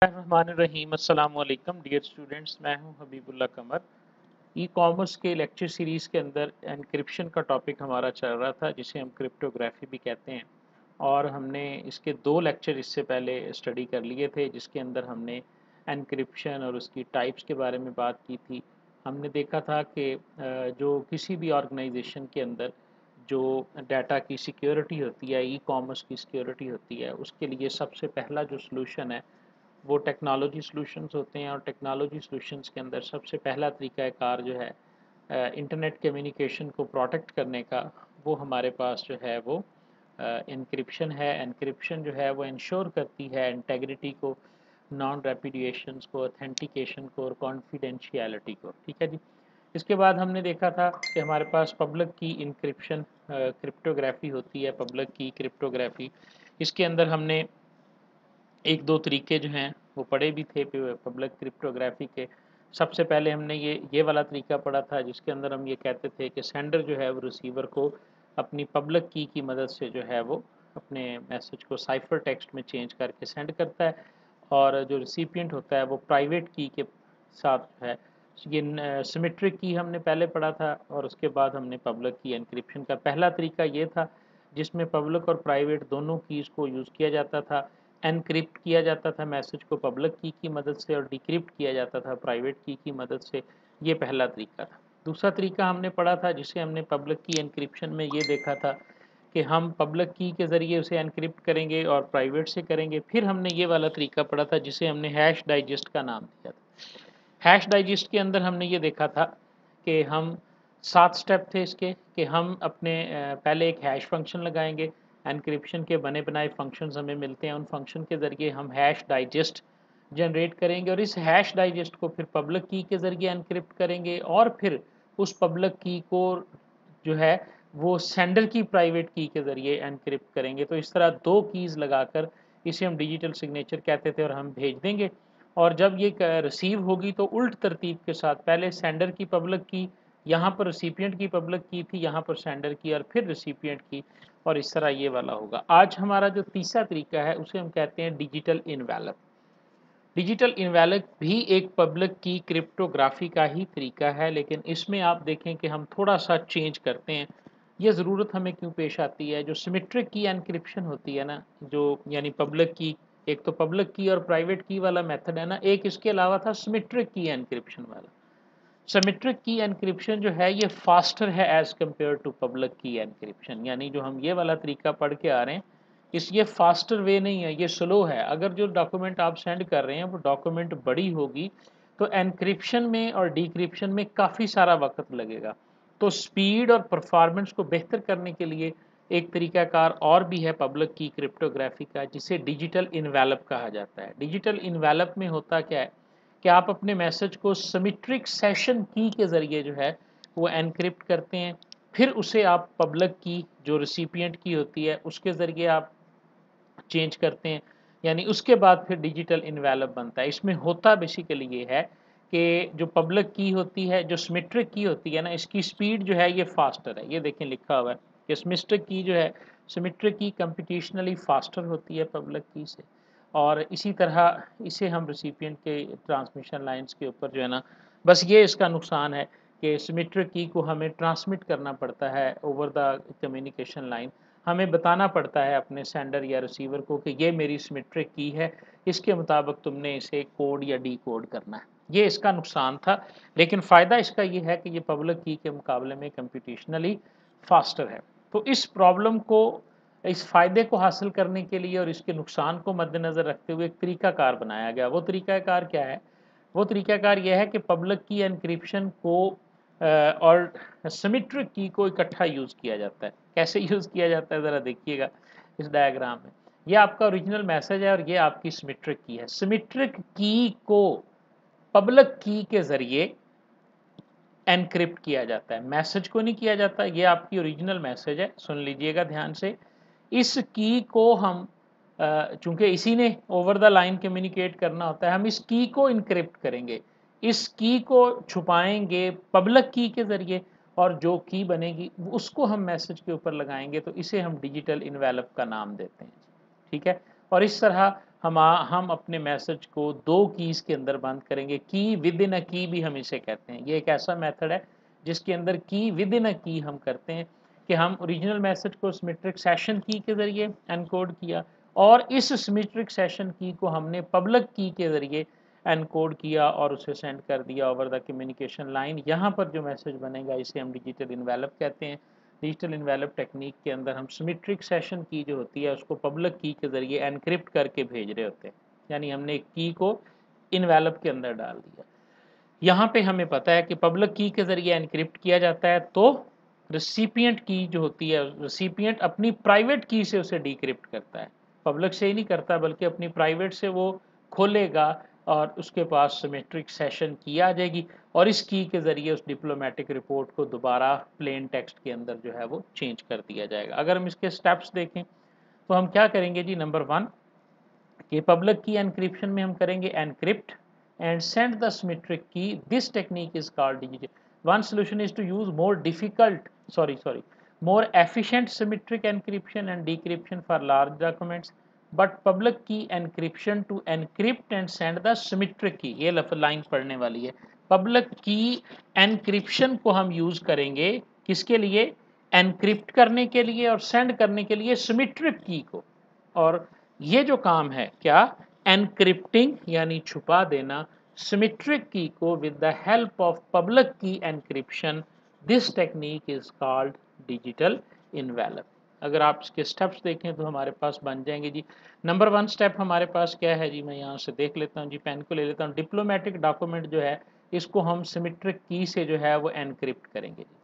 बिस्मिल्लाहिर्रहमानिर्रहीम अस्सलाम वालेकुम डियर स्टूडेंट्स, मैं हूं हबीबुल्लाह कमर। ई कॉमर्स के लेक्चर सीरीज़ के अंदर एनक्रिप्शन का टॉपिक हमारा चल रहा था जिसे हम क्रिप्टोग्राफी भी कहते हैं। और हमने इसके 2 लेक्चर इससे पहले स्टडी कर लिए थे जिसके अंदर हमने एनक्रिप्शन और उसकी टाइप्स के बारे में बात की थी। हमने देखा था कि जो किसी भी ऑर्गेनाइजेशन के अंदर जो डाटा की सिक्योरिटी होती है, ई कॉमर्स की सिक्योरिटी होती है, उसके लिए सबसे पहला जो सॉल्यूशन है वो टेक्नोलॉजी सॉल्यूशंस होते हैं। और टेक्नोलॉजी सॉल्यूशंस के अंदर सबसे पहला तरीक़ाकार जो है इंटरनेट कम्युनिकेशन को प्रोटेक्ट करने का, वो हमारे पास जो है वो एन्क्रिप्शन है। एन्क्रिप्शन जो है वो इंश्योर करती है इंटेग्रिटी को, नॉन रेपुडिएशंस को, ऑथेंटिकेशन को और कॉन्फिडेंशियलिटी को। ठीक है जी। इसके बाद हमने देखा था कि हमारे पास पब्लिक की इंक्रिप्शन क्रिप्टोग्राफी होती है, पब्लिक की क्रिप्टोग्राफी। इसके अंदर हमने 1-2 तरीके जो हैं वो पढ़े भी थे पब्लिक क्रिप्टोग्राफी के। सबसे पहले हमने ये वाला तरीका पढ़ा था जिसके अंदर हम ये कहते थे कि सेंडर जो है वो रिसीवर को अपनी पब्लिक की मदद से जो है वो अपने मैसेज को साइफर टेक्स्ट में चेंज करके सेंड करता है, और जो रिसिपिएंट होता है वो प्राइवेट की के साथ जो है ये सिमेट्रिक की हमने पहले पढ़ा था। और उसके बाद हमने पब्लिक की एन्क्रिप्शन का पहला तरीका ये था जिसमें पब्लिक और प्राइवेट दोनों कीज़ को यूज़ किया जाता था। एनक्रिप्ट किया जाता था मैसेज को पब्लिक की मदद से और डिक्रिप्ट किया जाता था प्राइवेट की मदद से। ये पहला तरीका था। दूसरा तरीका हमने पढ़ा था जिसे हमने पब्लिक की एन्क्रिप्शन में ये देखा था कि हम पब्लिक की के ज़रिए उसे एनक्रिप्ट करेंगे और प्राइवेट से करेंगे। फिर हमने ये वाला तरीका पढ़ा था जिसे हमने हैश डाइजेस्ट का नाम दिया था। हैश डाइजेस्ट के अंदर हमने ये देखा था कि हम 7 स्टेप थे इसके, कि हम अपने पहले एक हैश फंक्शन लगाएंगे। एन्क्रिप्शन के बने बनाए फंक्शंस हमें मिलते हैं, उन फंक्शन के ज़रिए हम हैश डाइजेस्ट जनरेट करेंगे और इस हैश डाइजेस्ट को फिर पब्लिक की के ज़रिए एनक्रिप्ट करेंगे और फिर उस पब्लिक की को जो है वो सेंडर की प्राइवेट की के ज़रिए एनक्रिप्ट करेंगे। तो इस तरह 2 कीज़ लगाकर इसे हम डिजिटल सिग्नेचर कहते थे और हम भेज देंगे। और जब ये रिसीव होगी तो उल्ट तरतीब के साथ पहले सेंडर की पब्लिक की, यहाँ पर रिसिपिएंट की पब्लिक की थी, यहाँ पर सेंडर की और फिर रिसिपिएंट की, और इस तरह ये वाला होगा। आज हमारा जो तीसरा तरीका है उसे हम कहते हैं डिजिटल इनवैलप। डिजिटल इनवैलप भी एक पब्लिक की क्रिप्टोग्राफी का ही तरीका है, लेकिन इसमें आप देखें कि हम थोड़ा सा चेंज करते हैं। ये ज़रूरत हमें क्यों पेश आती है? जो सिमेट्रिक की एनक्रिप्शन होती है ना, जो यानी पब्लिक की, एक तो पब्लिक की और प्राइवेट की वाला मेथड है ना, एक इसके अलावा था सिमेट्रिक की एनक्रिप्शन वाला। सिमेट्रिक की एनक्रिप्शन जो है ये फास्टर है as compare to public key encryption. यानी जो हम ये वाला तरीका पढ़ के आ रहे हैं, ये फास्टर वे नहीं है, ये स्लो है। अगर जो डॉक्यूमेंट आप सेंड कर रहे हैं वो डॉक्यूमेंट बड़ी होगी तो एनक्रिप्शन में और डिक्रिप्शन में काफ़ी सारा वक्त लगेगा। तो स्पीड और परफॉर्मेंस को बेहतर करने के लिए एक तरीकाकार और भी है पब्लिक की क्रिप्टोग्राफी का, जिसे डिजिटल इनवैलप कहा जाता है। डिजिटल इनवैलप में होता क्या है कि आप अपने मैसेज को सिमेट्रिक सेशन की के ज़रिए जो है वो एनक्रिप्ट करते हैं, फिर उसे आप पब्लिक की जो रिसिपिएंट की होती है उसके ज़रिए आप चेंज करते हैं, यानी उसके बाद फिर डिजिटल इनवैलप बनता है। इसमें होता बेसिकली ये है कि जो पब्लिक की होती है, जो सिमेट्रिक की होती है ना, इसकी स्पीड जो है ये फास्टर है। ये देखें लिखा हुआ है कि सिमेट्रिक की जो है, सिमेट्रिक की कंप्यूटेशनली फास्टर होती है पब्लिक की से। और इसी तरह इसे हम रिसिपिएंट के ट्रांसमिशन लाइन्स के ऊपर जो है ना, बस ये इसका नुकसान है कि सिमेट्रिक की को हमें ट्रांसमिट करना पड़ता है ओवर द कम्युनिकेशन लाइन। हमें बताना पड़ता है अपने सेंडर या रिसीवर को कि ये मेरी सिमेट्रिक की है, इसके मुताबिक तुमने इसे कोड या डिकोड करना है। ये इसका नुकसान था, लेकिन फ़ायदा इसका ये है कि ये पब्लिक की के मुकाबले में कंप्यूटेशनली फास्टर है। तो इस प्रॉब्लम को, इस फ़ायदे को हासिल करने के लिए और इसके नुकसान को मद्देनज़र रखते हुए एक तरीकाकार बनाया गया। वो तरीकाकार क्या है? वो तरीकाकार ये है कि पब्लिक की एन्क्रिप्शन को और सिमेट्रिक की को इकट्ठा यूज़ किया जाता है। कैसे यूज़ किया जाता है ज़रा देखिएगा इस डायग्राम में। ये आपका ओरिजिनल मैसेज है और ये आपकी सिमेट्रिक की है। सिमेट्रिक की को पब्लिक की के ज़रिए एनक्रिप्ट किया जाता है, मैसेज को नहीं किया जाता। ये आपकी ओरिजिनल मैसेज है, सुन लीजिएगा ध्यान से। इस की को हम चूँकि इसी ने ओवर द लाइन कम्युनिकेट करना होता है, हम इस की को इनक्रिप्ट करेंगे। इस की को छुपाएँगे पब्लिक की के ज़रिए और जो की बनेगी उसको हम मैसेज के ऊपर लगाएँगे, तो इसे हम डिजिटल इनवैलप का नाम देते हैं। ठीक है? और इस तरह हम अपने मैसेज को 2 कीज़ के अंदर बंद करेंगे। की विद इन अ की भी हम इसे कहते हैं। ये एक ऐसा मेथड है जिसके अंदर की विद इन अ की हम करते हैं कि हम ओरिजिनल मैसेज को सिमेट्रिक सेशन की के ज़रिए एनकोड किया और इस सिमेट्रिक सेशन की को हमने पब्लिक की के ज़रिए एनकोड किया और उसे सेंड कर दिया ओवर द कम्युनिकेशन लाइन। यहाँ पर जो मैसेज बनेगा इसे हम डिजिटल इनवेलप कहते हैं। डिजिटल इनवेलप टेक्निक के अंदर हम सिमेट्रिक सेशन की जो होती है उसको पब्लिक की के ज़रिए एनक्रिप्ट करके भेज रहे होते हैं, यानी हमने एक की को इनवेलप के अंदर डाल दिया। यहाँ पे हमें पता है कि पब्लिक की के ज़रिए एनक्रिप्ट किया जाता है तो रिसिपिएंट की जो होती है, रिसिपिएंट अपनी प्राइवेट की से उसे डिक्रिप्ट करता है, पब्लिक से ही नहीं करता बल्कि अपनी प्राइवेट से वो खोलेगा और उसके पास सिमेट्रिक सेशन की आ जाएगी और इस की के ज़रिए उस डिप्लोमेटिक रिपोर्ट को दोबारा प्लेन टेक्स्ट के अंदर जो है वो चेंज कर दिया जाएगा। अगर हम इसके स्टेप्स देखें तो हम क्या करेंगे जी, नंबर 1 कि पब्लिक की एनक्रिप्शन में हम करेंगे encrypt and send the symmetric key. This technique is called digital. One solution is to use more efficient symmetric encryption and decryption for large documents. But public key encryption to encrypt and send the symmetric key. ये line पढ़ने वाली है। Public key encryption को हम use करेंगे किसके लिए? Encrypt करने के लिए और सेंड करने के लिए सिमेट्रिक की को। और ये जो काम है क्या? एनक्रिप्टिंग यानी छुपा देना सिमेट्रिक की को with the help of public key encryption. This technique is called digital envelope. अगर आप इसके स्टेप्स देखें तो हमारे पास बन जाएंगे जी। नंबर 1 स्टेप हमारे पास क्या है जी, मैं यहाँ से देख लेता हूँ जी, पेन को ले लेता हूँ। डिप्लोमेटिक डॉक्यूमेंट जो है इसको हम सिमेट्रिक की से जो है वो एनक्रिप्ट करेंगे जी।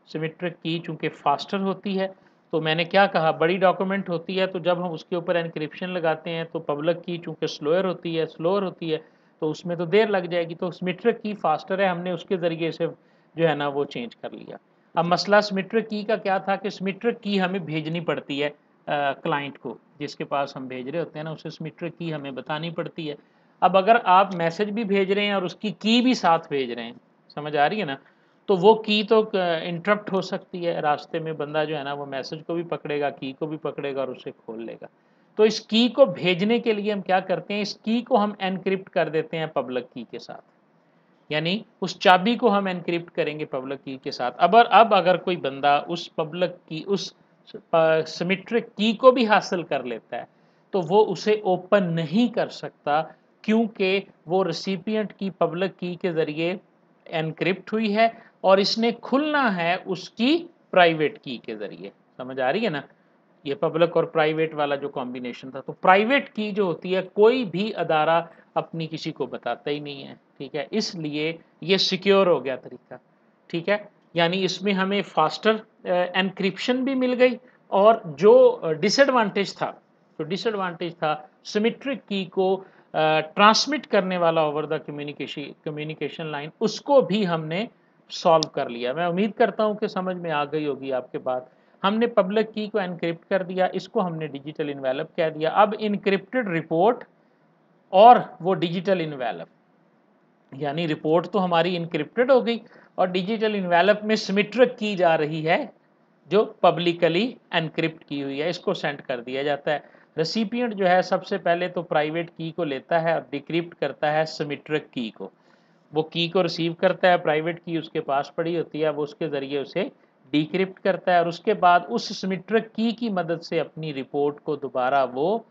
सिमेट्रिक की चूंकि फास्टर होती है तो मैंने क्या कहा, बड़ी डॉक्यूमेंट होती है तो जब हम उसके ऊपर एनक्रिप्शन लगाते हैं तो पब्लिक की चूंकि स्लोअर होती है तो उसमें तो देर लग जाएगी। तो सिमेट्रिक की फास्टर है, हमने उसके ज़रिए से जो है ना वो चेंज कर लिया। अब मसला सिमेट्रिक की का क्या था कि सिमेट्रिक की हमें भेजनी पड़ती है क्लाइंट को, जिसके पास हम भेज रहे होते हैं ना उसे सिमेट्रिक की हमें बतानी पड़ती है। अब अगर आप मैसेज भी भेज रहे हैं और उसकी की भी साथ भेज रहे हैं, समझ आ रही है ना, तो वो की तो इंटरप्ट हो सकती है, रास्ते में बंदा जो है ना वो मैसेज को भी पकड़ेगा, की को भी पकड़ेगा और उसे खोल लेगा। तो इस की को भेजने के लिए हम क्या करते हैं, इस की को हम एनक्रिप्ट कर देते हैं पब्लिक की के साथ, यानी उस चाबी को हम एनक्रिप्ट करेंगे पब्लिक की के साथ। अब अगर कोई बंदा उस पब्लिक की उस सिमेट्रिक की को भी हासिल कर लेता है तो वो उसे ओपन नहीं कर सकता, क्योंकि वो रिसिपिएंट की पब्लिक की के ज़रिए एनक्रिप्ट हुई है और इसने खुलना है उसकी प्राइवेट की के ज़रिए। समझ आ रही है ना, ये पब्लिक और प्राइवेट वाला जो कॉम्बिनेशन था। तो प्राइवेट की जो होती है कोई भी अदारा अपनी किसी को बताता ही नहीं है, ठीक है, इसलिए ये सिक्योर हो गया तरीका, ठीक है। यानी इसमें हमें फास्टर एनक्रिप्शन भी मिल गई और जो डिसएडवांटेज था सिमेट्रिक की को ट्रांसमिट करने वाला ओवर द कम्युनिकेशन लाइन, उसको भी हमने सॉल्व कर लिया। मैं उम्मीद करता हूँ कि समझ में आ गई होगी आपके बात। हमने पब्लिक की को एनक्रिप्ट कर दिया, इसको हमने डिजिटल इनवेलप कह दिया। अब इनक्रिप्टेड रिपोर्ट और वो डिजिटल इनवेलप, यानी रिपोर्ट तो हमारी इनक्रिप्टेड हो गई और डिजिटल इनवेलप में सिमेट्रिक की जा रही है जो पब्लिकली एनक्रिप्ट की हुई है, इसको सेंड कर दिया जाता है। रेसिपिएंट जो है सबसे पहले तो प्राइवेट की को लेता है और डिक्रिप्ट करता है सिमेट्रिक की को। वो की को रिसीव करता है, प्राइवेट की उसके पास पड़ी होती है, वो उसके ज़रिए उसे डिक्रिप्ट करता है और उसके बाद उस सिमेट्रिक की मदद से अपनी रिपोर्ट को दोबारा वो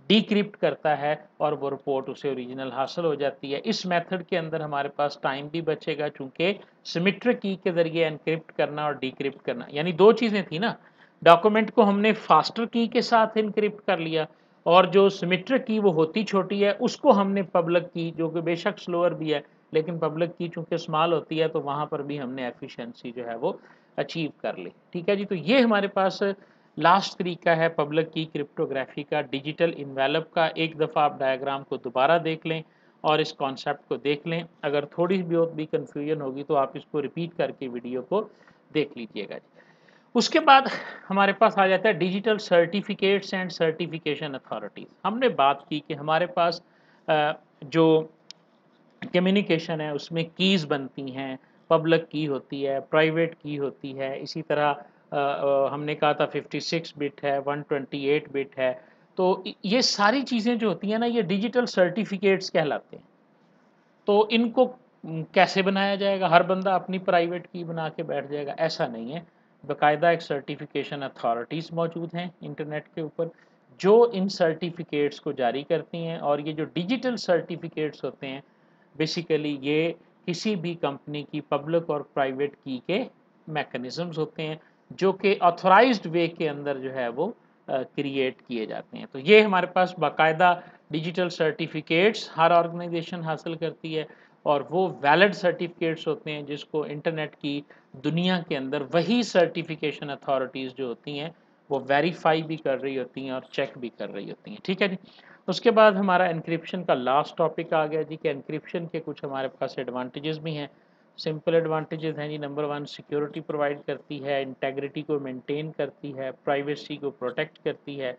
डिक्रिप्ट करता है और वो रिपोर्ट उसे ओरिजिनल हासिल हो जाती है। इस मेथड के अंदर हमारे पास टाइम भी बचेगा, चूंकि सिमेट्रिक की के ज़रिए एनक्रिप्ट करना और डिक्रिप्ट करना यानी दो चीज़ें थी ना। डॉक्यूमेंट को हमने फास्टर की के साथ इनक्रिप्ट कर लिया और जो सिमेट्रिक की वो होती छोटी है उसको हमने पब्लिक की, जो कि बेशक स्लोअर भी है लेकिन पब्लिक की चूंकि स्मॉल होती है तो वहाँ पर भी हमने एफिशिएंसी जो है वो अचीव कर ली। ठीक है जी, तो ये हमारे पास लास्ट तरीका है पब्लिक की क्रिप्टोग्राफी का, डिजिटल इनवेलप का। एक दफ़ा आप डायग्राम को दोबारा देख लें और इस कॉन्सेप्ट को देख लें। अगर थोड़ी बहुत भी कन्फ्यूजन होगी तो आप इसको रिपीट करके वीडियो को देख लीजिएगा जी। उसके बाद हमारे पास आ जाता है digital certificates and certification authorities. हमने बात की कि हमारे पास जो कम्युनिकेशन है उसमें कीज़ बनती हैं, पब्लिक की होती है, प्राइवेट की होती है, इसी तरह हमने कहा था 56 बिट है, 128 बिट है। तो ये सारी चीज़ें जो होती हैं ना, ये डिजिटल सर्टिफिकेट्स कहलाते हैं। तो इनको कैसे बनाया जाएगा? हर बंदा अपनी प्राइवेट की बना के बैठ जाएगा, ऐसा नहीं है। बाकायदा एक सर्टिफिकेशन अथॉरिटीज़ मौजूद हैं इंटरनेट के ऊपर, जो इन सर्टिफिकेट्स को जारी करती हैं। और ये जो डिजिटल सर्टिफिकेट्स होते हैं, बेसिकली ये किसी भी कंपनी की पब्लिक और प्राइवेट की के मैकेनिज़्म्स होते हैं, जो कि ऑथराइज़्ड वे के अंदर जो है वो क्रिएट किए जाते हैं। तो ये हमारे पास बाकायदा डिजिटल सर्टिफिकेट्स हर ऑर्गेनाइजेशन हासिल करती है, और वो वैलिड सर्टिफिकेट्स होते हैं जिसको इंटरनेट की दुनिया के अंदर वही सर्टिफिकेशन अथॉरिटीज़ जो होती हैं वो वेरीफाई भी कर रही होती हैं और चेक भी कर रही होती हैं। ठीक है जी। उसके बाद हमारा एन्क्रिप्शन का लास्ट टॉपिक आ गया जी, कि एन्क्रिप्शन के कुछ हमारे पास एडवांटेजेस भी हैं। सिंपल एडवांटेजेस हैं जी। नंबर 1, सिक्योरिटी प्रोवाइड करती है, इंटेग्रिटी को मेंटेन करती है, प्राइवेसी को प्रोटेक्ट करती है,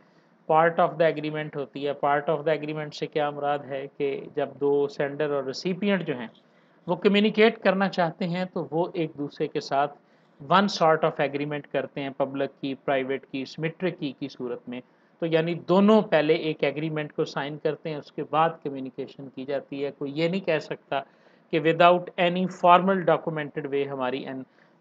पार्ट ऑफ द एग्रीमेंट होती है। पार्ट ऑफ द एग्रीमेंट से क्या मुराद है कि जब दो सेंडर और रिसिपिएंट जो हैं वो कम्युनिकेट करना चाहते हैं, तो वो एक दूसरे के साथ वन सॉर्ट ऑफ एग्रीमेंट करते हैं, पब्लिक की, प्राइवेट की, सिमेट्रिक की सूरत में। तो यानी दोनों पहले एक एग्रीमेंट को साइन करते हैं, उसके बाद कम्युनिकेशन की जाती है। कोई ये नहीं कह सकता कि विदाउट एनी फॉर्मल डॉक्यूमेंटेड वे हमारी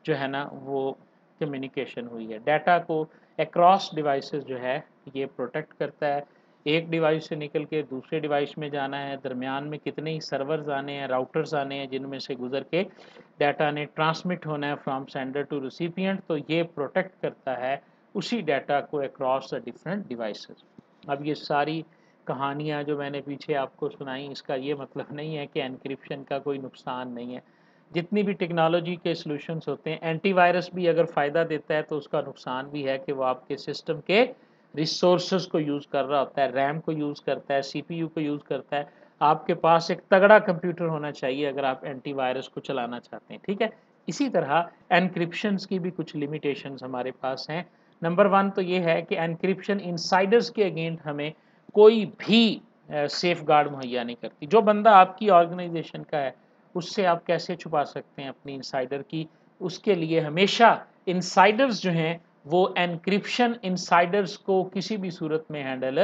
जो है ना वो कम्युनिकेशन हुई है। डाटा को अक्रॉस डिवाइसेस जो है ये प्रोटेक्ट करता है। एक डिवाइस से निकल के दूसरे डिवाइस में जाना है, दरमियान में कितने ही सर्वर्स आने हैं, राउटर्स आने हैं, जिनमें से गुजर के डाटा ने ट्रांसमिट होना है फ्रॉम सेंडर टू रिसिपिएंट। तो ये प्रोटेक्ट करता है उसी डाटा को अक्रॉस द डिफरेंट डिवाइसेस। अब ये सारी कहानियाँ जो मैंने पीछे आपको सुनाई, इसका ये मतलब नहीं है कि एन्क्रिप्शन का कोई नुकसान नहीं है। जितनी भी टेक्नोलॉजी के सॉल्यूशंस होते हैं, एंटीवायरस भी अगर फ़ायदा देता है तो उसका नुकसान भी है कि वो आपके सिस्टम के रिसोर्सेज को यूज़ कर रहा होता है, रैम को यूज़ करता है, सीपीयू को यूज़ करता है। आपके पास एक तगड़ा कंप्यूटर होना चाहिए अगर आप एंटीवायरस को चलाना चाहते हैं, ठीक है? इसी तरह एन्क्रिप्शंस की भी कुछ लिमिटेशंस हमारे पास हैं। नंबर 1 तो ये है कि एन्क्रिप्शन इनसाइडर्स के अगेंस्ट हमें कोई भी सेफगार्ड मुहैया नहीं करती। जो बंदा आपकी ऑर्गेनाइजेशन का है, उससे आप कैसे छुपा सकते हैं अपनी इनसाइडर की? उसके लिए हमेशा इनसाइडर्स जो हैं वो एन्क्रिप्शन इनसाइडर्स को किसी भी सूरत में हैंडल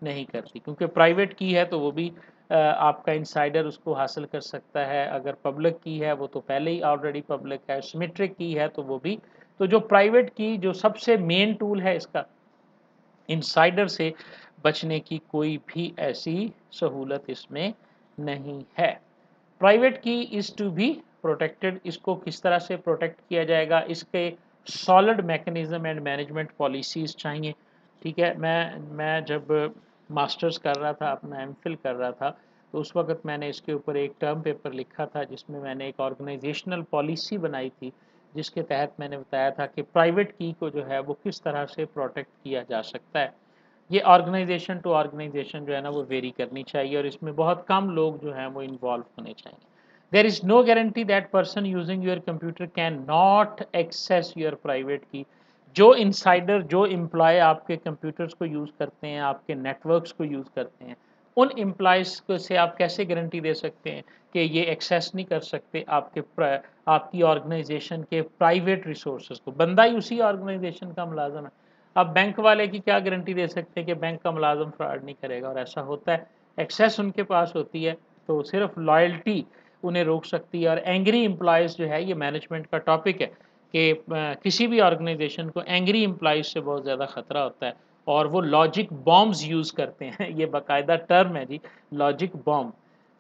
नहीं करती, क्योंकि प्राइवेट की है तो वो भी आपका इनसाइडर उसको हासिल कर सकता है। अगर पब्लिक की है वो तो पहले ही ऑलरेडी पब्लिक है, सिमेट्रिक की है तो वो भी। तो जो प्राइवेट की जो सबसे मेन टूल है इसका, इनसाइडर से बचने की कोई भी ऐसी सहूलत इसमें नहीं है। प्राइवेट की इज़ टू बी प्रोटेक्टेड। इसको किस तरह से प्रोटेक्ट किया जाएगा? इसके solid mechanism and management policies चाहिए। ठीक है, मैं जब मास्टर्स कर रहा था, अपना एमफिल कर रहा था, तो उस वक्त मैंने इसके ऊपर एक टर्म पेपर लिखा था जिसमें मैंने एक ऑर्गेनाइजेशनल पॉलिसी बनाई थी, जिसके तहत मैंने बताया था कि प्राइवेट की को जो है वो किस तरह से प्रोटेक्ट किया जा सकता है। ये ऑर्गेनाइजेशन टू ऑर्गेनाइजेशन जो है ना वो वेरी करनी चाहिए, और इसमें बहुत कम लोग जो हैं वो इन्वॉल्व होने चाहिए। There is no guarantee that person using your computer can not access your private key. जो इनसाइडर, जो एम्प्लॉय आपके कंप्यूटर्स को यूज़ करते हैं, आपके नेटवर्क्स को यूज़ करते हैं, उन एम्प्लॉयज़ को से आप कैसे गारंटी दे सकते हैं कि ये एक्सेस नहीं कर सकते आपकी ऑर्गेनाइजेशन के प्राइवेट रिसोर्सेज को? बंदा ही उसी ऑर्गेनाइजेशन का मुलाज़िम है। अब बैंक वाले की क्या गारंटी दे सकते हैं कि बैंक का मुलाज़िम फ्रॉड नहीं करेगा? और ऐसा होता है, एक्सेस उनके पास होती है, तो सिर्फ लॉयल्टी उन्हें रोक सकती है। और एंग्री एम्प्लॉइज़ जो है, ये मैनेजमेंट का टॉपिक है कि किसी भी ऑर्गेनाइजेशन को एंग्री एम्प्लॉइज़ से बहुत ज़्यादा खतरा होता है, और वो लॉजिक बॉम्ब्स यूज़ करते हैं। ये बाकायदा टर्म है जी, लॉजिक बॉम्ब।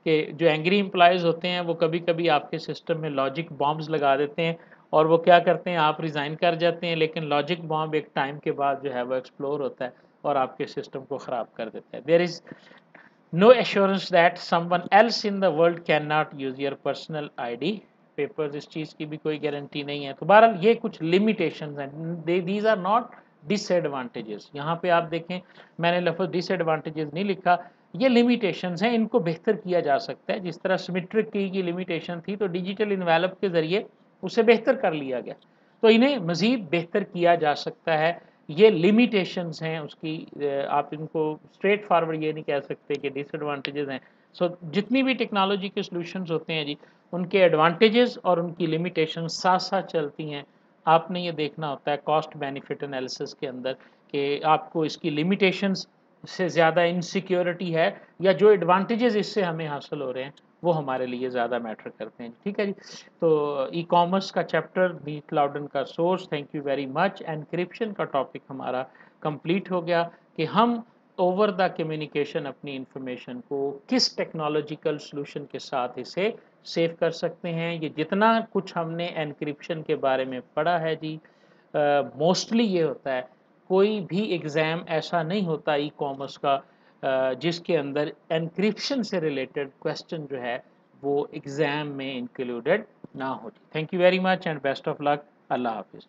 कि जो एंग्री एम्प्लॉइज़ होते हैं वो कभी-कभी आपके सिस्टम में लॉजिक बॉम्ब्स लगा देते हैं, और वो क्या करते हैं, आप रिज़ाइन कर जाते हैं, लेकिन लॉजिक बॉम्ब एक टाइम के बाद जो है वो एक्सप्लोर होता है और आपके सिस्टम को ख़राब कर देता है। There is no assurance that someone else in the world can not use your personal ID papers. इस चीज़ की भी कोई गारंटी नहीं है। तो बहरहाल ये कुछ लिमिटेशंस हैं। These are not disadvantages. यहाँ पे आप देखें, मैंने लफ्ज़ डिसएडवांटेजेस नहीं लिखा, ये लिमिटेशंस हैं, इनको बेहतर किया जा सकता है। जिस तरह सिमेट्रिक की लिमिटेशन थी, तो डिजिटल एनवेलप के ज़रिए उसे बेहतर कर लिया गया, तो इन्हें मज़ीद बेहतर किया जा सकता है। ये लिमिटेशंस हैं उसकी, आप इनको स्ट्रेट फॉरवर्ड ये नहीं कह सकते कि डिसएडवांटेजेस हैं। सो जितनी भी टेक्नोलॉजी के सॉल्यूशंस होते हैं जी, उनके एडवांटेजेस और उनकी लिमिटेशंस साथ-साथ चलती हैं। आपने ये देखना होता है कॉस्ट बेनिफिट एनालिसिस के अंदर कि आपको इसकी लिमिटेशंस से ज़्यादा इनसिक्योरिटी है या जो एडवांटेजेस इससे हमें हासिल हो रहे हैं वो हमारे लिए ज़्यादा मैटर करते हैं। ठीक है जी। तो ई कॉमर्स का चैप्टर मीट लाउडन का source, thank you very much. Encryption का टॉपिक हमारा कंप्लीट हो गया कि हम ओवर द कम्युनिकेशन अपनी इंफॉर्मेशन को किस टेक्नोलॉजिकल सॉल्यूशन के साथ इसे सेव कर सकते हैं। ये जितना कुछ हमने एनक्रिप्शन के बारे में पढ़ा है जी, मोस्टली ये होता है, कोई भी एग्ज़ाम ऐसा नहीं होता ई कॉमर्स का जिसके अंदर एन्क्रिप्शन से रिलेटेड क्वेश्चन जो है वो एग्ज़ाम में इंक्लूडेड ना हो। Thank you very much and best of luck. अल्लाह हाफ़िज़।